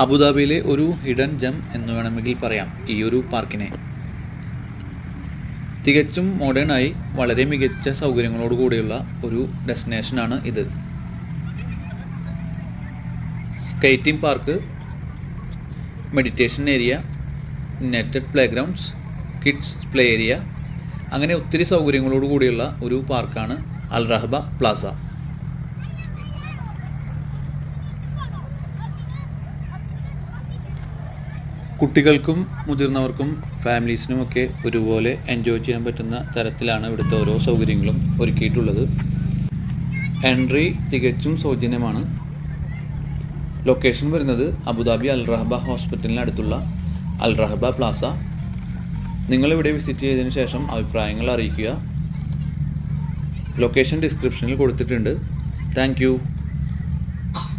അബുദാബിയിലെ ഒരു ഹിഡൻ ജം എന്ന് വേണമെങ്കിൽ പറയാം ഈ ഒരു പാർക്കിനെ. തികച്ചും മോഡേണായി വളരെ മികച്ച സൗകര്യങ്ങളോട് കൂടിയുള്ള ഒരു ഡെസ്റ്റിനേഷനാണ് ഇത്. Skating park, meditation area, netted play grounds, kids play area, അങ്ങനെ ഒത്തിരി സൗകര്യങ്ങളോട് കൂടിയുള്ള ഒരു പാർക്കാണ് അൽ റഹബ പ്ലാസ. കുട്ടികൾക്കും മുതിർന്നവർക്കും ഫാമിലീസിനുമൊക്കെ ഒരുപോലെ എൻജോയ് ചെയ്യാൻ പറ്റുന്ന തരത്തിലാണ് ഇവിടുത്തെ ഓരോ സൗകര്യങ്ങളും ഒരുക്കിയിട്ടുള്ളത്. എൻട്രി തികച്ചും സൗജന്യമാണ്. ലൊക്കേഷൻ വരുന്നത് അബുദാബി അൽ റഹബ ഹോസ്പിറ്റലിന് അടുത്തുള്ള അൽ റഹബ പ്ലാസ. നിങ്ങളിവിടെ വിസിറ്റ് ചെയ്തതിന് ശേഷം അഭിപ്രായങ്ങൾ അറിയിക്കുക. ലൊക്കേഷൻ ഡിസ്ക്രിപ്ഷനിൽ കൊടുത്തിട്ടുണ്ട്. Thank you.